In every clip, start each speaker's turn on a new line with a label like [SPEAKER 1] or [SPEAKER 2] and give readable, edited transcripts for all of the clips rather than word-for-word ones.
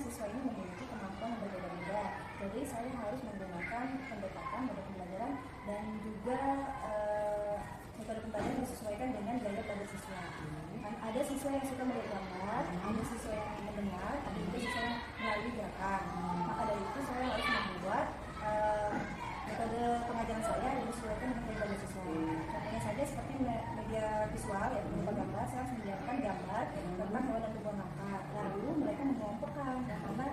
[SPEAKER 1] siswa ini memiliki kemampuan yang berbeda-beda. Jadi saya harus menggunakan pendekatan metode pembelajaran dan juga metode pembelajaran yang disesuaikan dengan gaya belajar siswa. Ada siswa yang suka melihat gambar, ada siswa yang mendengar, ada juga siswa yang melalui gerakan. Maka dari itu saya harus membuat metode pengajaran saya yang disesuaikan dengan gaya belajar siswa. Contohnya saja seperti media visual, yaitu berupa gambar, saya harus menyiapkan gambar tentang hewan dan tumbuhan langka. Lalu mereka mengelompokkan karena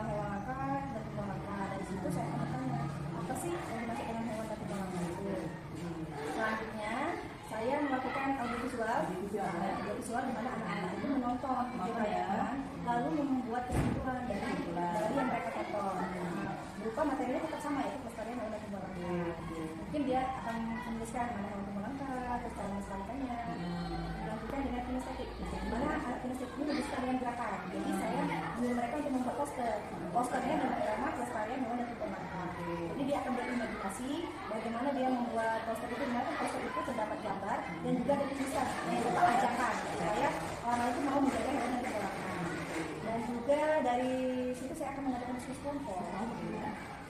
[SPEAKER 1] hewan langka dan tumbuhan langka. Dari situ saya akan bertanya, apa sih yang dimaksud dengan hewan dan tumbuhan langka itu? Selanjutnya saya melakukan audio visual di mana anak-anak itu menonton lalu membuat kesimpulan dari yang mereka tonton. Berupa materinya tetap sama, yaitu pelestarian hewan dan tumbuhan langka. Mungkin dia akan menuliskan mana hewan tumbuhan langka, terus cara melestarikannya. Dilanjutkan dengan kinestetik, dimana anak kinestetik ini menuliskan dengan gerakan. Jadi saya menyuruh mereka untuk membuat posternya dengan tema pelestarian hewan dan tumbuhan langka. Jadi dia akan berimajinasi bagaimana dia membuat poster itu, dimana poster itu terdapat gambar dan juga ada tulisan yang berupa ajakan supaya orang itu mau menjaga hewan dan tumbuhan langka. Dan juga dari situ saya akan mengadakan diskusi kelompok.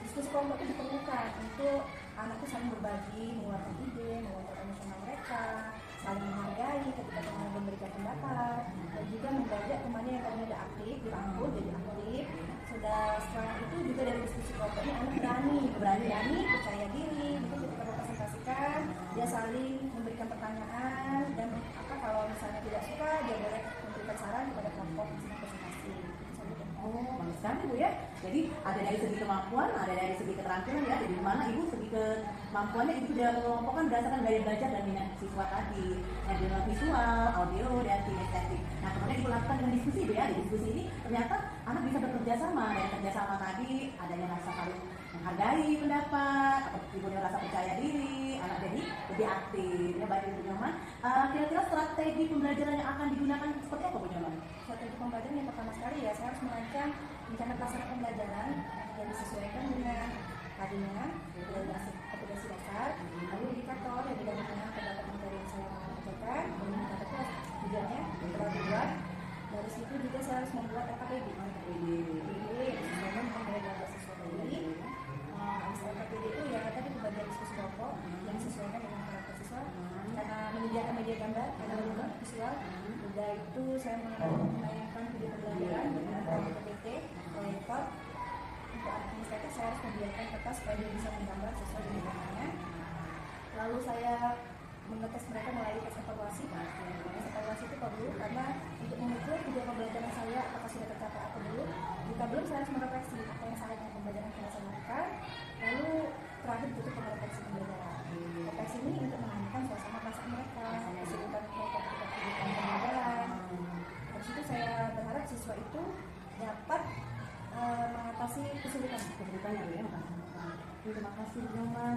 [SPEAKER 1] Diskusi kelompok itu diperlukan untuk anak itu saling berbagi, mengeluarkan ide, mengontrol emosional mereka, saling menghargai ketika teman memberikan pendapat, dan juga mengajak temannya yang tadinya tidak aktif dirangkul jadi aktif. Setelah itu juga dari diskusi kelompok ini anak berani, percaya diri. Itu ketika presentasikan dia saling memberikan pertanyaan dan kalau misalnya tidak suka dia boleh memberikan saran kepada kelompok sedang presentasi.
[SPEAKER 2] Oh, bagus sekali Bu ya. Jadi ada dari segi kemampuan, ada dari segi keterampilan ya. Jadi mana Ibu segi kemampuannya itu sudah mengelompokkan berdasarkan gaya belajar dan minat siswa tadi. Yang dengan visual, audio, dan kinestetik. Nah kemudian Ibu lakukan dengan diskusi Bu ya. Di diskusi ini ternyata anak bisa bekerja sama. Dari kerjasama tadi adanya rasa saling menghargai pendapat, atau Ibu rasa percaya diri, anak jadi lebih aktif. Ya baik Ibu Nyoman. Kira-kira strategi pembelajaran yang akan digunakan seperti apa Bu Nyoman?
[SPEAKER 1] Strategi pembelajaran yang pertama sekali ya, saya harus merancang rencana pelaksanaan pembelajaran yang disesuaikan dengan tadinya kompetensi dasar, lalu indikator yang didasarkan dengan terdapat materi yang saya ajarkan, kemudian indikator tujuannya telah dibuat. Dari situ juga saya harus membuat LKPD yang disesuaikan dengan gaya belajar siswa tadi. Habis LKPD itu ya tadi pembagian diskusi kelompok yang disesuaikan dengan karakter siswa, karena menyediakan media gambar, karena juga visual. Udah itu saya menayangkan video pembelajaran dengan PPT, proyektor. Untuk anak kinestetik saya harus membiarkan kertas supaya dia bisa menggambar sesuai dengan gambarnya. Lalu saya mengetes mereka melalui tes evaluasi. Tes evaluasi itu perlu karena untuk mengukur video pembelajaran saya apakah sudah tercapai atau belum. Jika belum, saya harus merefleksi apa yang salah dengan pembelajaran yang saya lakukan. Lalu terakhir tutup refleksi pembelajaran. Refleksi ini untuk menanyakan suasana perasaan mereka, kesibukan mereka ketika kegiatan pembelajaran. Dari situ saya berharap siswa itu dapat mengatasi kesulitan ya.
[SPEAKER 2] Terima kasih Bu Nyoman.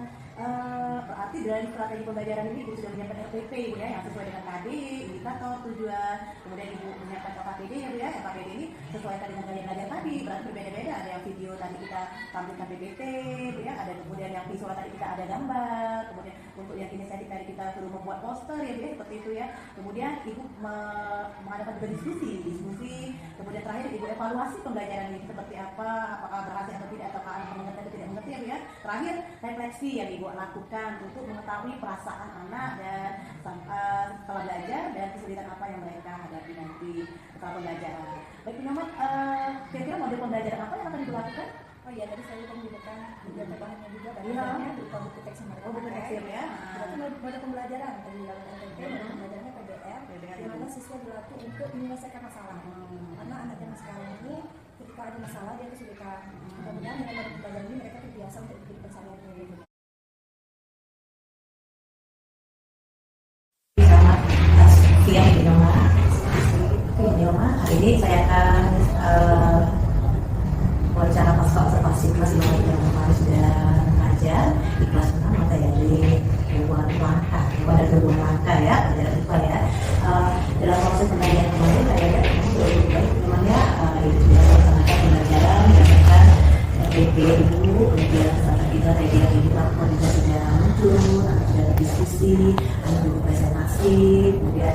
[SPEAKER 2] Berarti dari strategi pembelajaran ini Ibu sudah menyiapkan LPP ya, yang sesuai dengan tadi, indikator, tujuan. Kemudian Ibu menyiapkan LKPD ya Bu ya. LKPD ini sesuaikan dengan gaya belajar tadi, berarti berbeda-beda. Ada yang video tadi kita tampilkan PPT Bu ya, ada kemudian yang visual tadi kita ada gambar, kemudian untuk yang kinestetik tadi kita suruh membuat poster ya Bu ya, seperti itu ya. Kemudian Ibu mengadakan juga diskusi, kemudian terakhir Ibu evaluasi pembelajaran ini seperti apa, apakah berhasil atau tidak, apakah anak mengerti atau tidak mengerti ya Bu ya. Terakhir refleksi yang Ibu lakukan untuk mengetahui perasaan anak dan setelah belajar dan kesulitan apa yang mereka hadapi nanti setelah pembelajaran. Baik Bu Nyoman, kira-kira model pembelajaran apa yang akan Ibu lakukan?
[SPEAKER 1] Oh iya, tadi saya menyebutkan media terbahannya juga, bagaimana berupa buku teks yang mereka
[SPEAKER 2] buku teks ya.
[SPEAKER 1] Berarti model pembelajaran tadi dilakukan LTP, model pembelajarannya PBR, di mana siswa dilatih untuk menyelesaikan masalah. Karena anak zaman sekarang ini ketika ada masalah dia kesulitan. Kemudian dengan model pembelajaran ini mereka terbiasa untuk hidup bersama-sama.
[SPEAKER 2] Siang Bu Nyoman, hari ini saya akan wawancara pasca observasi kelas 5 yang kemarin sudah mengajar di kelas 6 materi hewan langka, hewan dan tumbuhan langka ya, pelajaran IPA ya. Dalam proses pembelajaran kemarin saya lihat lebih baik namanya itu sudah melaksanakan pembelajaran berdasarkan PP Ibu, kemudian saat kita tadi yang Ibu lakukan juga sudah muncul, sudah diskusi, ada juga presentasi, kemudian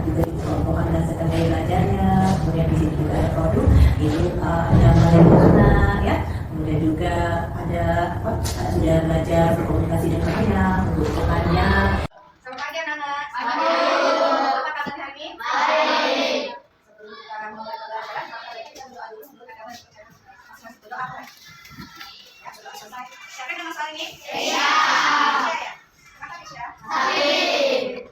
[SPEAKER 2] juga dikelompokkan berdasarkan gaya belajarnya. kemudian di sini juga ada produk, itu ada balai anak ya, kemudian juga ada apa, sudah belajar berkomunikasi dengan anak untuk pekannya.
[SPEAKER 1] Selamat pagi anak-anak. Apa kabar hari ini? Baik. Sebelum kita mulai pelajaran, maka kita berdoa dulu sebelum kita masuk berdoa. Ya, berdoa selesai. Siapa yang masalah ini? Iya. Ya. Kenapa Kisha? Sakit.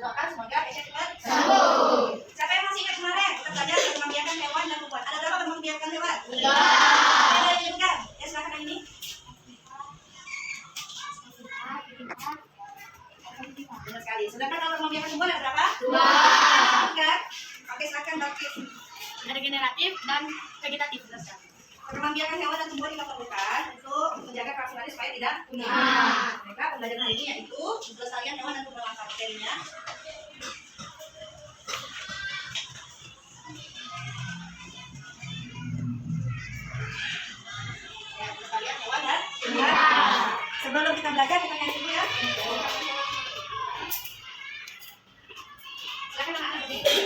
[SPEAKER 1] Doakan semoga Kisha cepat sembuh. Siapa yang masih ingat kemarin kita belajar tentang membiarkan hewan dan membuat? Ada berapa tentang membiarkan hewan? Tiga. Ada yang menyebutkan? Ya silakan yang ini. Benar sekali. Sedangkan kalau membiarkan tumbuhan ada berapa? Dua. Kan? Oke, silakan Bakis.
[SPEAKER 3] Ada generatif dan vegetatif.
[SPEAKER 1] Benar sekali. Kalau membiarkan hewan dan tumbuhan kita perlukan untuk menjaga kelestarian supaya tidak punah. Mereka pembelajaran hari ini yaitu pelestarian hewan dan tumbuhan langka. Materinya. Ya, pelestarian hewan dan tumbuhan. Sebelum kita belajar kita nyanyi dulu ya. Silakan anak-anak berdiri.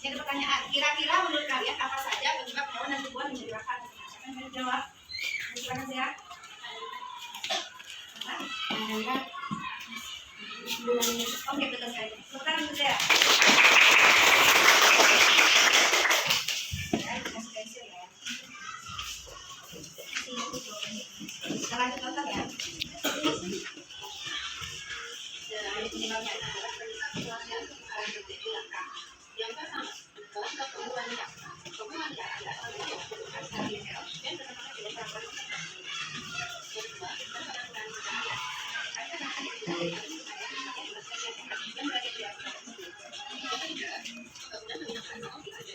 [SPEAKER 1] Jadi pertanyaan, kira-kira menurut kalian apa saja penyebab hewan dan tumbuhan menjadi langka? Siapa yang mau jawab? Silakan ya. Oke, betul sekali. Sekarang itu saya. Kita lanjut nonton ya. Penyebabnya adalah penyebabnya menjadi langka. Yang pertama, kelompok tumbuhan liar. Tumbuhan liar adalah dan terdapat tidak dapat. Yang kedua, penggunaan cahaya. Ada yang berada di atas. Yang ketiga, penggunaan menggunakan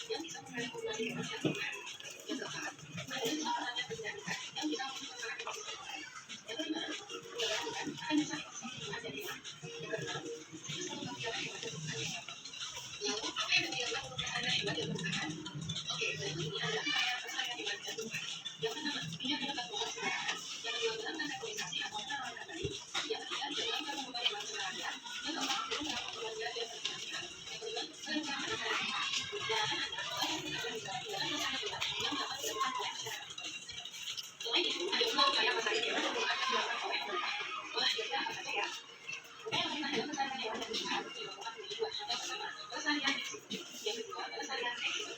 [SPEAKER 1] yang bisa mengalami yang keempat, ada yang berjalan yang bisa mengalami yang kelima, penyelesaian ada di yang keenam, oke, berikutnya adalah pelestarian hewan dan tumbuhan. Yang pertama, ini adalah bantuan sembarangan. Yang kedua, dalam naturalisasi atau penerapan kembali. Yang ketiga, dalam mengubah hewan sembarangan. Yang keempat, dalam melakukan keluarga dan perkembangan. Yang kelima, perencanaan anak-anak. Dan yang dapat dilakukan oleh masyarakat. Selain itu, ada pula upaya pelestarian hewan dan tumbuhan yang dilakukan oleh pemerintah. Kira-kira apa saja ya? Upaya pemerintah dalam pelestarian hewan dan tumbuhan dilakukan menjadi dua. Yang pertama, pelestarian eksis. Yang kedua, pelestarian eksis.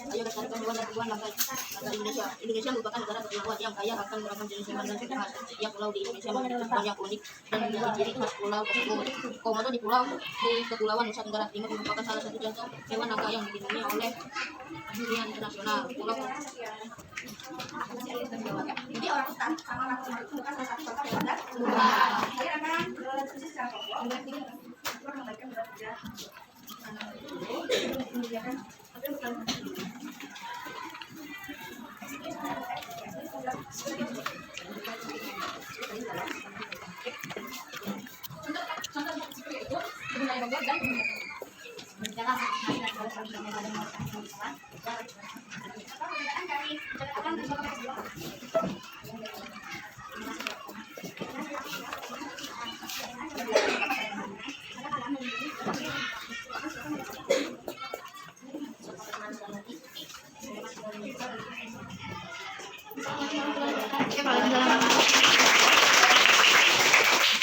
[SPEAKER 4] Ayo lestarikan hewan dan tumbuhan langka Indonesia. Indonesia merupakan negara kepulauan yang kaya akan beragam jenis hewan dan tumbuhan. Setiap pulau di Indonesia memiliki banyak unik dan menjadi ciri khas pulau tersebut. Komodo di Kepulauan Nusa Tenggara Timur merupakan salah satu contoh hewan langka yang dilindungi oleh dunia internasional. Pulau
[SPEAKER 2] Jadi orang hutan sama orang hutan itu bukan salah satu contoh hewan dan saya akan berdiskusi secara kelompok. Kita mengembalikan berat badan.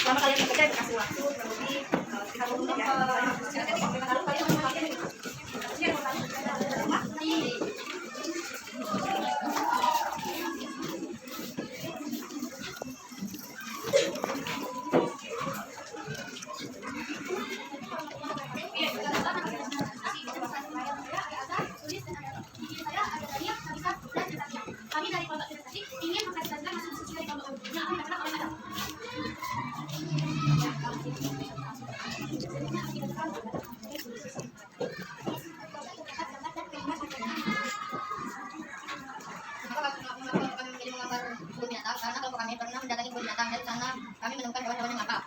[SPEAKER 2] Selama kalian bekerja dikasih waktu kurang lebih 30 menit ya.
[SPEAKER 3] Kami dari Pondok Gede Tasik ingin menghasilkan masuk sisi dari Pondok Gede yang akan dilakukan oleh Madam. Karena kelompok kami pernah mendatangi kebun binatang, dari sana kami menemukan hewan-hewan yang langka.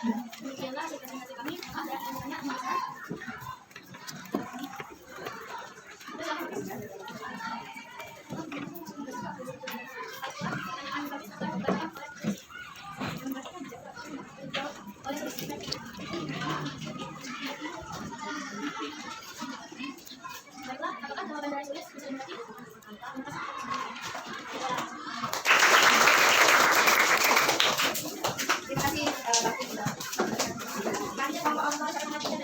[SPEAKER 3] Demikianlah presentasi kami. Ada yang bertanya, Mas? Baiklah, apakah jawaban dari tulis bisa dimengerti?
[SPEAKER 2] Terima kasih. Kami sama Allah akan melakukan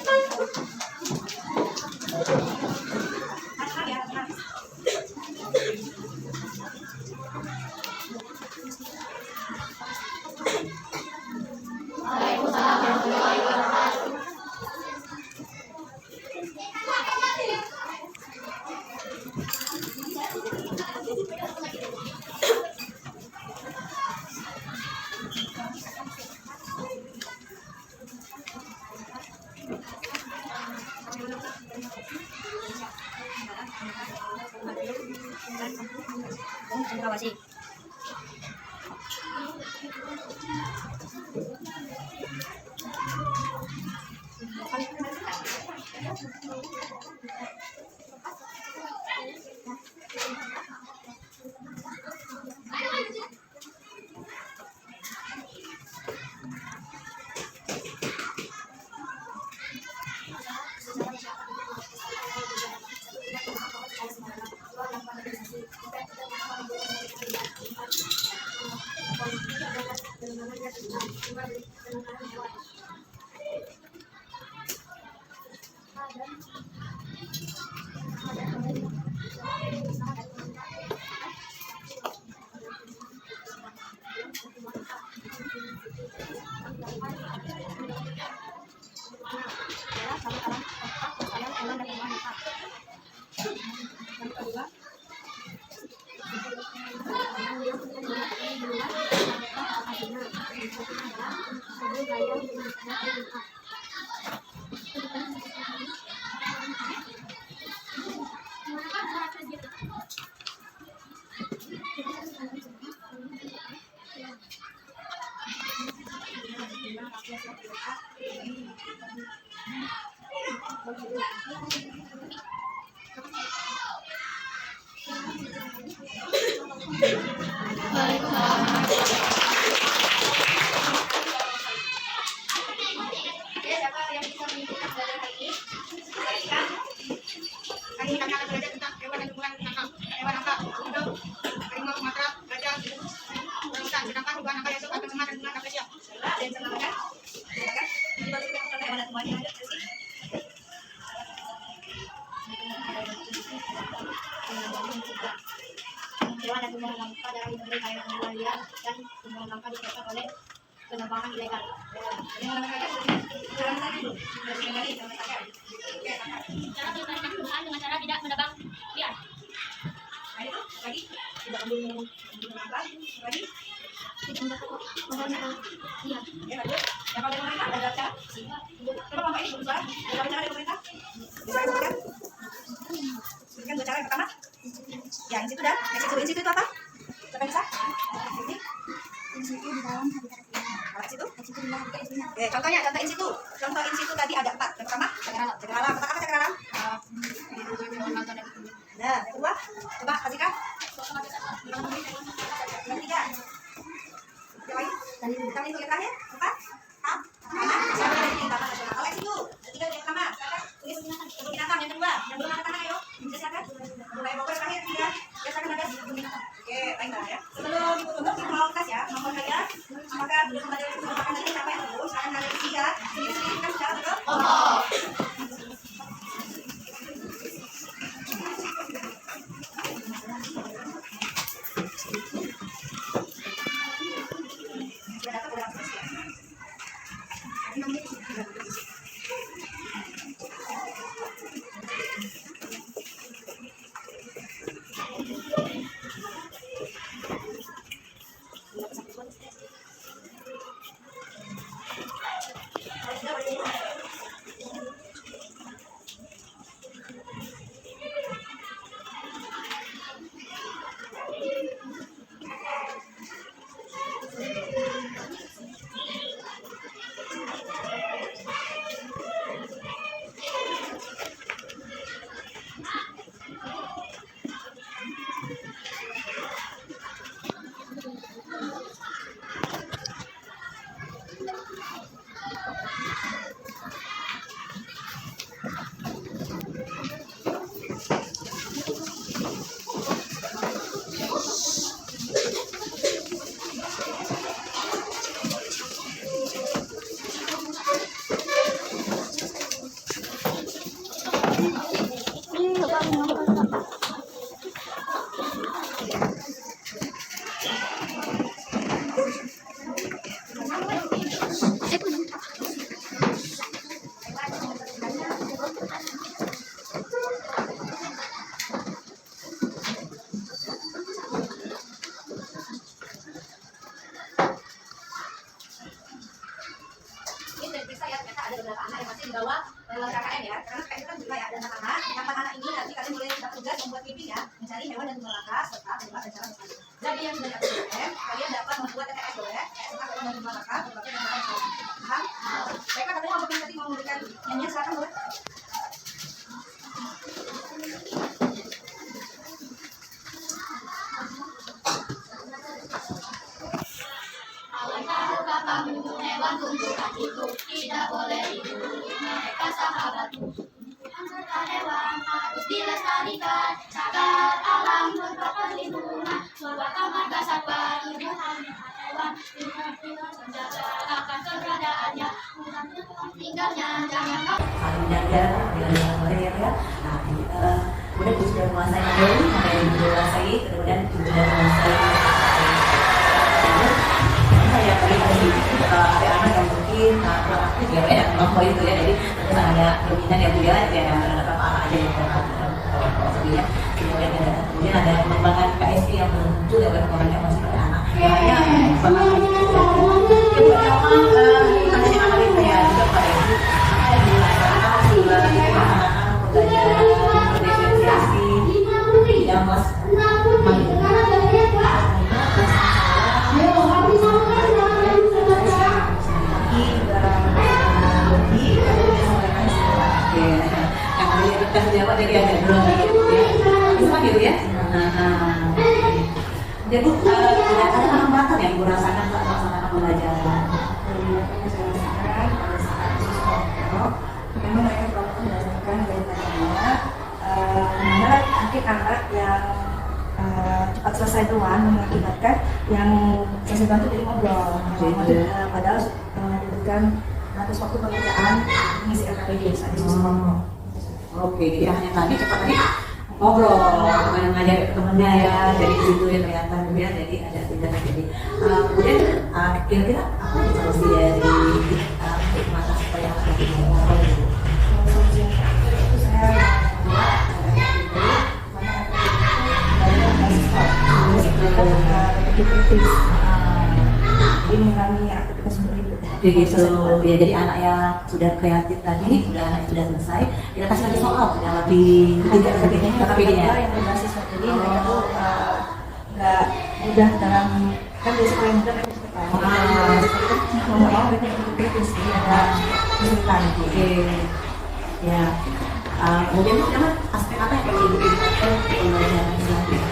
[SPEAKER 3] Terima kasih. Siapa yang bisa mengikuti pelajaran hari ini? Silakan. Hari ini kami akan belajar tentang hewan dan tumbuhan hewan angka hidup, harimau Sumatera, gajah, orangutan. Sedangkan tumbuhan angka yaitu ada memar dan bunga kapesia. Dan silakan. Hewan dan tumbuhan yang ada di sini. Hewan dan tumbuhan langka dalam negeri kaya tumbuhan liar dan tumbuhan langka disebabkan oleh penebangan ilegal. Cara melestarikan tumbuhan dengan cara tidak menebang liar. Lagi tidak ambil lagi tidak menebang pohon liar. Yang paling pemerintah ada cara. Coba Bapak ini berusaha. Ada cara dari pemerintah. Bisa disebutkan? Sebutkan dua cara yang pertama. Ya, in situ dah. In situ itu apa? Siapa bisa? In situ di dalam habitat situ? Oke, contohnya, contoh in situ. Contoh in situ tadi ada 4. Yang pertama, cagar alam. Kata apa cagar alam? Nah, yang kedua, coba kasih kan? Yang ketiga. Yang lain? Kita itu yang terakhir? 4? Kalau in situ, ketiga yang pertama. Tulis binatang. Yang kedua, yang belum angkat tangan ayo. Bisa silakan. Mulai pokoknya terakhir 3. Ya, silakan ada. Oke, baiklah ya. Sebelum ditutup, kita mau tes ya. Mohon kalian, apakah belum ada yang makan tadi siapa yang dulu? Silakan kalian bertiga. Sendiri-sendiri kan sudah betul? Sudah datang udah langsung ya. Bawah KKN ya, karena KKN kan juga ya ada anak-anak. Yang anak ini nanti kalian boleh dapat tugas membuat mimpi ya, mencari hewan dan tumbuhan langka serta tempat dan cara bertanya. Jadi yang sudah dapat KKN, kalian dapat membuat TTS boleh, serta hewan dan tumbuhan langka berbagai dan cara bertanya. Paham? Baiklah, katanya mau tadi mau memberikan nyanyian, silakan boleh.
[SPEAKER 5] Kamu hewan tumbuhan itu tidak boleh diburu, mereka sahabatmu. Serta hewan harus dilestarikan agar alam berperlindungan. Sebuah marga satwa tumbuhan hewan dengan menjaga akan keberadaannya. Tinggalnya jangan kau
[SPEAKER 2] menjaga dengan mereka ya. Nah, kemudian sudah menguasai dulu, sampai menguasai, kemudian sudah menguasai. Saya beri ada anak yang mungkin kurang aktif ya, mau itu ya, jadi ada dominan yang juga ya ada apa aja yang ya. Kemudian ada pengembangan KSI yang muncul ya, orang yang masih pada anak. Makanya pengembangan itu katanya anak itu ya juga pada itu ada di masyarakat juga anak-anak belajar berdiferensiasi yang mas ada hambatan yang Ibu rasakan saat melaksanakan pembelajaran?
[SPEAKER 1] Memang mereka melakukan berdasarkan gaya belajarnya, dimana mungkin anak yang cepat selesai duluan mengakibatkan yang selesai bantu jadi ngobrol. Padahal diberikan batas waktu pengerjaan mengisi LKPD saat di sekolah.
[SPEAKER 2] Oke, jadi hanya tadi cepat tadi ngobrol, ngajak temennya ya, dari situ ya ternyata kemudian jadi ada tidak jadi. Kemudian kira-kira apa yang solusi dari mata supaya anak bisa ngobrol gitu?
[SPEAKER 1] Solusi yang terakhir itu saya membuat kritis, jadi mengurangi aktivitas berhidup.
[SPEAKER 2] Begitu ya, jadi anak yang sudah kreatif tadi, sudah anak yang sudah selesai, kita kasih lagi soal yang lebih KKPD-nya.
[SPEAKER 1] Yang berbasis jadi mereka tuh nggak mudah dalam kan di sekolah yang mudah mereka suka mau nggak mau mereka ikut kritis, jadi ada kesulitan.
[SPEAKER 2] Oke, ya. Kemudian memang aspek apa yang perlu diperhatikan pembelajaran selanjutnya?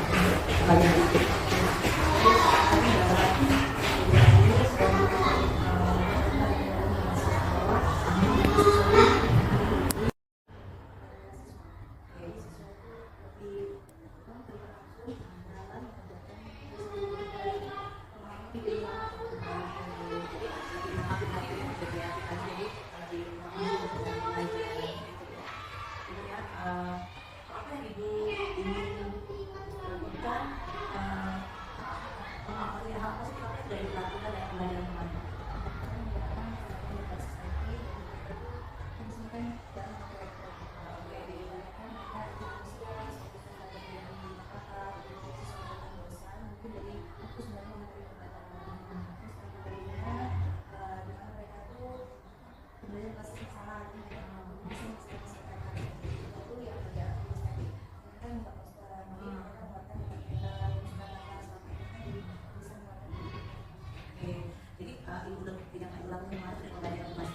[SPEAKER 2] Apa yang Ibu ingin lakukan, hal positif apa yang sudah dilakukan dalam pembelajaran kemarin? Jadi Ibu tidak akan ulang kemarin dengan pembelajaran kelas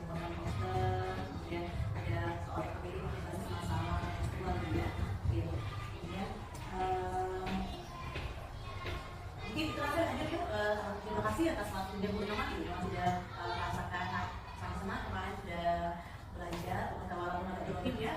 [SPEAKER 2] menggunakan poster, kemudian ada soal KPD membahas masalah seksual juga, gitu. Kemudian mungkin terakhir aja yuk, terima kasih atas waktunya Bu Nyoman yang sudah merasakan sama-sama kemarin sudah belajar walaupun ada tim ya.